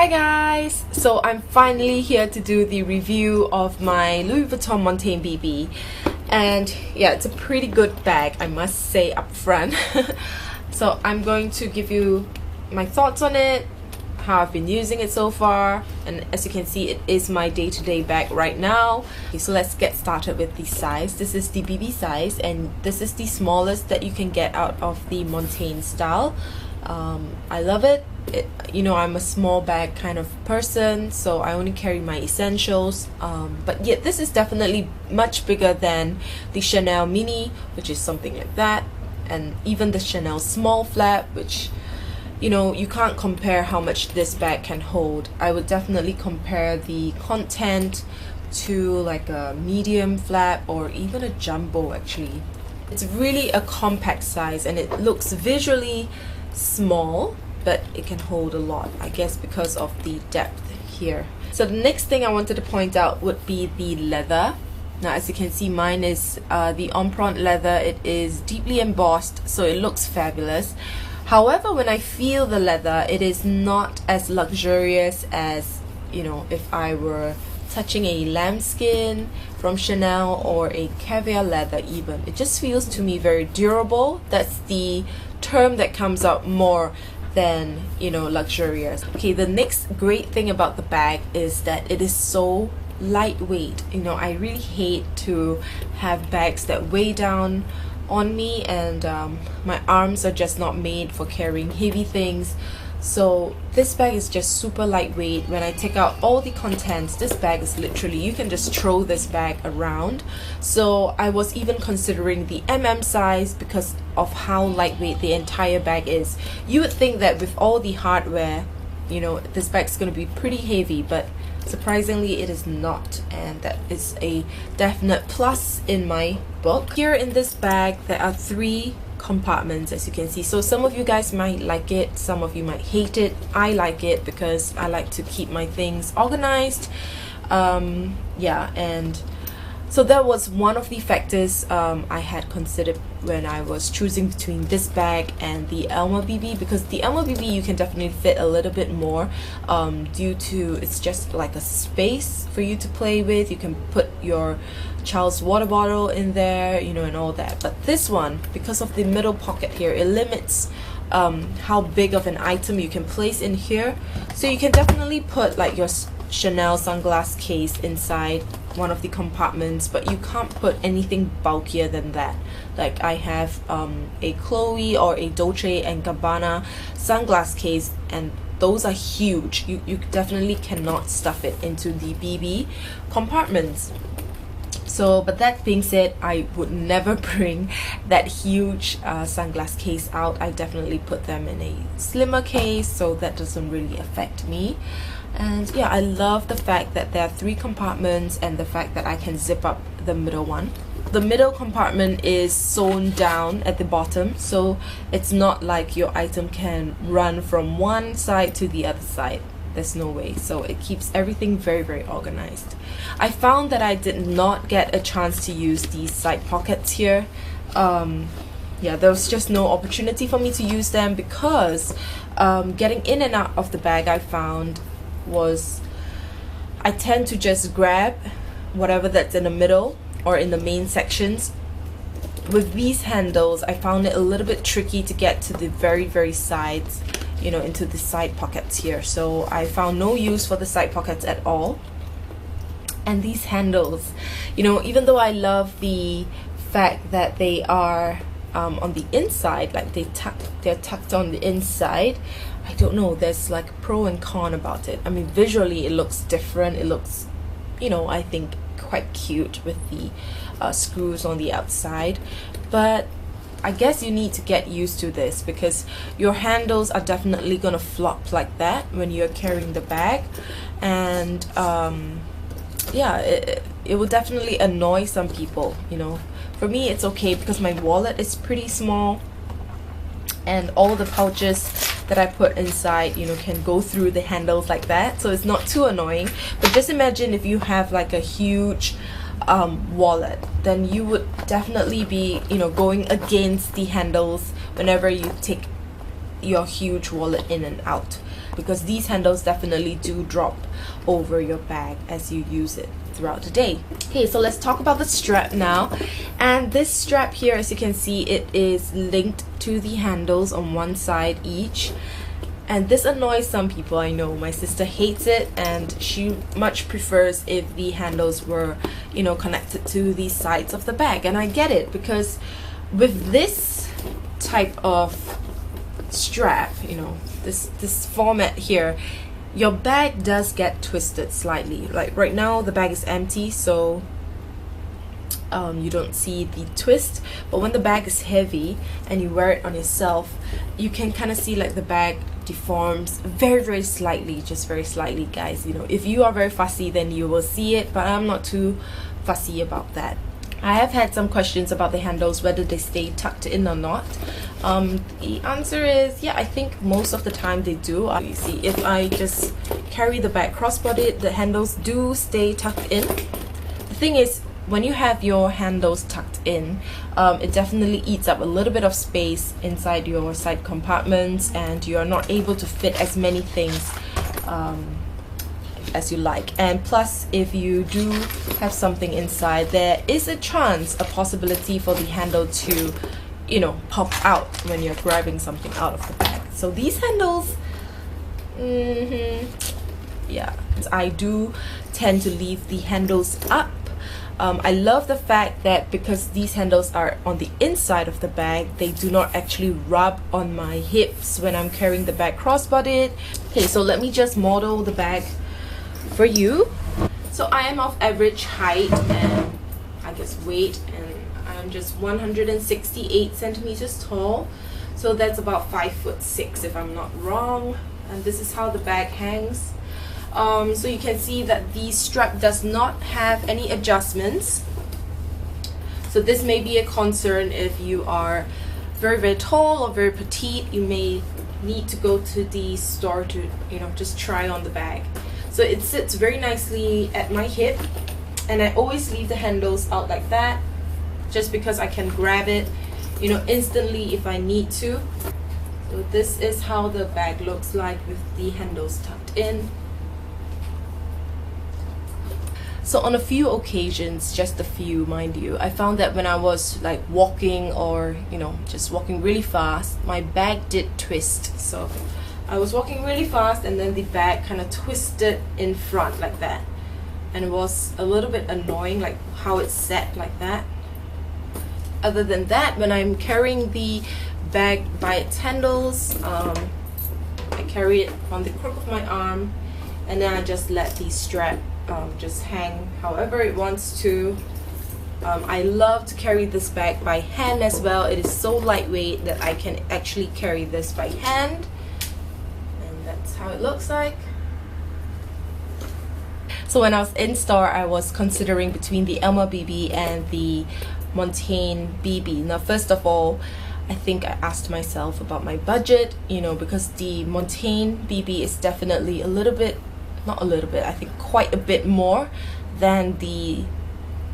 Hi guys! So I'm finally here to do the review of my Louis Vuitton Montaigne BB, and yeah, it's a pretty good bag, I must say up front. So I'm going to give you my thoughts on it, how I've been using it so far, and as you can see, it is my day-to-day bag right now. Okay, so let's get started with the size. This is the BB size, and this is the smallest that you can get out of the Montaigne style. I love it. I'm a small bag kind of person, so I only carry my essentials, but yet this is definitely much bigger than the Chanel Mini, which is something like that, and even the Chanel Small Flap, which you can't compare how much this bag can hold. I would definitely compare the content to like a medium flap or even a jumbo. Actually, it's really a compact size, and it looks visually small, but it can hold a lot, I guess, because of the depth here. So the next thing I wanted to point out would be the leather. Now, as you can see, mine is the Empreinte leather. It is deeply embossed, so it looks fabulous. However, when I feel the leather, it is not as luxurious as, if I were touching a lambskin from Chanel or a caviar leather even. It just feels to me very durable. That's the term that comes out more than luxurious. Okay, the next great thing about the bag is that it is so lightweight. I really hate to have bags that weigh down on me, and my arms are just not made for carrying heavy things. So this bag is just super lightweight. When I take out all the contents, this bag is literally, you can just throw this bag around. So I was even considering the size because of how lightweight the entire bag is. You would think that with all the hardware, this bag's going to be pretty heavy, but surprisingly it is not, and that is a definite plus in my book. Here in this bag there are 3 compartments, as you can see. So some of you guys might like it, some of you might hate it. I like it because I like to keep my things organized. And so that was one of the factors I had considered when I was choosing between this bag and the Elma BB, because the Elma BB you can definitely fit a little bit more due to it's just like a space for you to play with. You can put your child's water bottle in there, and all that. But this one, because of the middle pocket here, it limits how big of an item you can place in here. So you can definitely put like your Chanel sunglass case inside one of the compartments, but you can't put anything bulkier than that. Like I have a Chloe or a Dolce & Gabbana sunglass case, and those are huge. You definitely cannot stuff it into the BB compartments. So, but that being said, I would never bring that huge sunglass case out. I definitely put them in a slimmer case, so that doesn't really affect me. And yeah, I love the fact that there are 3 compartments and the fact that I can zip up the middle one. The middle compartment is sewn down at the bottom, so it's not like your item can run from one side to the other side. There's no way. So it keeps everything very, very organized. I found that I did not get a chance to use these side pockets here. There was just no opportunity for me to use them because getting in and out of the bag, I found, was I tend to just grab whatever that's in the middle or in the main sections. With these handles, I found it a little bit tricky to get to the very, very sides, into the side pockets here. So I found no use for the side pockets at all. And these handles, even though I love the fact that they are on the inside, like they're tucked on the inside, I don't know, there's like pro and con about it. I mean, visually it looks different. It looks, I think quite cute with the screws on the outside, but I guess you need to get used to this because your handles are definitely gonna flop like that when you're carrying the bag, and it will definitely annoy some people. For me it's okay because my wallet is pretty small, and all the pouches that I put inside can go through the handles like that, so it's not too annoying. But just imagine if you have like a huge wallet, then you would definitely be going against the handles whenever you take your huge wallet in and out. because these handles definitely do drop over your bag as you use it throughout the day. Okay, so let's talk about the strap now. And this strap here, as you can see, it is linked to the handles on one side each. And this annoys some people, I know. My sister hates it, and she much prefers if the handles were, you know, connected to the sides of the bag. And I get it, because with this type of strap, you know, this format here, your bag does get twisted slightly. Like right now the bag is empty, so you don't see the twist, but when the bag is heavy and you wear it on yourself, you can kind of see like the bag deforms very slightly, just very slightly, guys. You know, if you are very fussy, then you will see it, but I'm not too fussy about that. I have had some questions about the handles, whether they stay tucked in or not. The answer is yeah, I think most of the time they do. You see, if I just carry the bag crossbodied, the handles do stay tucked in. The thing is, when you have your handles tucked in, it definitely eats up a little bit of space inside your side compartments, and you are not able to fit as many things as you like. And plus, if you do have something inside, there is a chance, a possibility for the handle to, you know, pop out when you're grabbing something out of the bag. So these handles, yeah, I do tend to leave the handles up. I love the fact that because these handles are on the inside of the bag, they do not actually rub on my hips when I'm carrying the bag crossbodied. Okay, so let me just model the bag for you. So I am of average height and I guess weight, and I'm just 168 centimeters tall, so that's about 5'6" if I'm not wrong. And this is how the bag hangs. So you can see that the strap does not have any adjustments, so this may be a concern if you are very tall or very petite. You may need to go to the store to, you know, just try on the bag. So it sits very nicely at my hip, and I always leave the handles out like that, just because I can grab it, you know, instantly if I need to. So this is how the bag looks like with the handles tucked in. So on a few occasions, just a few mind you, I found that when I was like walking or, you know, just walking really fast, my bag did twist. So I was walking really fast and then the bag kind of twisted in front like that, and it was a little bit annoying, like how it's set like that. Other than that, when I'm carrying the bag by its handles, I carry it on the crook of my arm, and then I just let the strap just hang however it wants to. I love to carry this bag by hand as well. It is so lightweight that I can actually carry this by hand, and that's how it looks like. So when I was in store, I was considering between the BB and the Montaigne BB. Now, first of all, I think I asked myself about my budget, you know, because the Montaigne BB is definitely a little bit, not a little bit, I think quite a bit more than the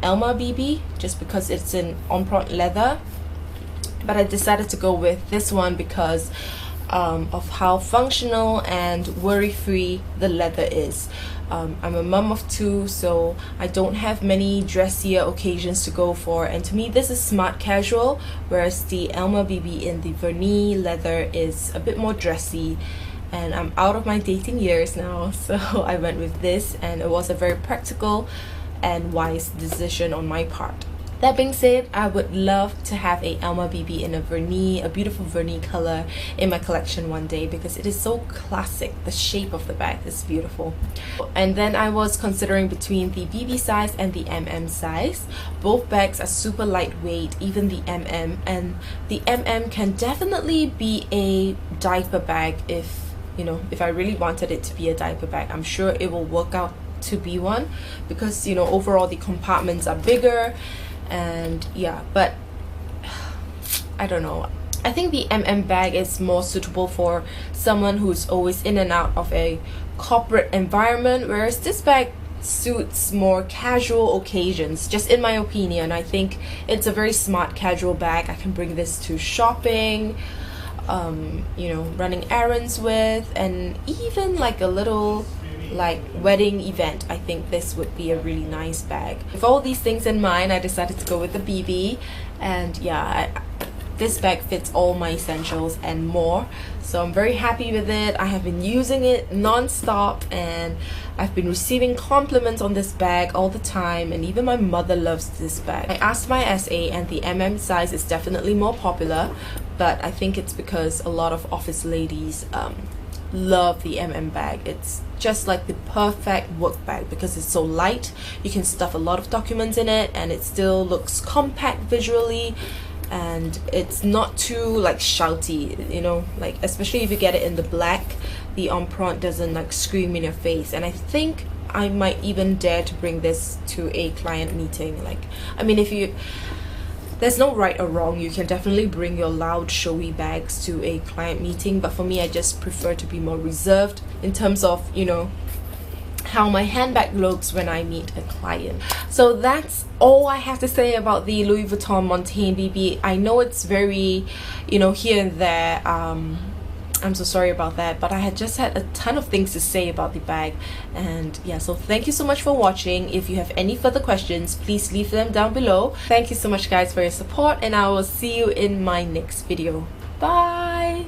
BB, just because it's in on-pront leather. But I decided to go with this one because of how functional and worry-free the leather is. I'm a mom of two, so I don't have many dressier occasions to go for, and to me this is smart casual, whereas the BB in the vernis leather is a bit more dressy, and I'm out of my dating years now, so I went with this, and it was a very practical and wise decision on my part. That being said, I would love to have a BB in a vernis, a beautiful vernis color in my collection one day, because it is so classic. The shape of the bag is beautiful. And then I was considering between the BB size and the size. Both bags are super lightweight, even the and the can definitely be a diaper bag if, you know, if I really wanted it to be a diaper bag. I'm sure it will work out to be one, because, you know, overall the compartments are bigger. And yeah, but I don't know, I think the bag is more suitable for someone who's always in and out of a corporate environment, whereas this bag suits more casual occasions, just in my opinion. I think it's a very smart casual bag. I can bring this to shopping, you know, running errands with, and even like a little like wedding event. I think this would be a really nice bag. With all these things in mind, I decided to go with the BB, and yeah, this bag fits all my essentials and more, so I'm very happy with it. I have been using it non-stop, and I've been receiving compliments on this bag all the time, and even my mother loves this bag. I asked my SA, and the size is definitely more popular, but I think it's because a lot of office ladies love the bag. It's just like the perfect work bag because it's so light. You can stuff a lot of documents in it, and it still looks compact visually, and it's not too like shouty, you know, like especially if you get it in the black, the empreinte doesn't like scream in your face. And I think I might even dare to bring this to a client meeting. Like, I mean, there's no right or wrong. You can definitely bring your loud, showy bags to a client meeting, but for me, I just prefer to be more reserved in terms of, you know, how my handbag looks when I meet a client. So that's all I have to say about the Louis Vuitton Montaigne BB. I know it's very, you know, here and there. I'm so sorry about that, but I had just had a ton of things to say about the bag. And yeah, so thank you so much for watching. If you have any further questions, please leave them down below. Thank you so much guys for your support, and I will see you in my next video. Bye.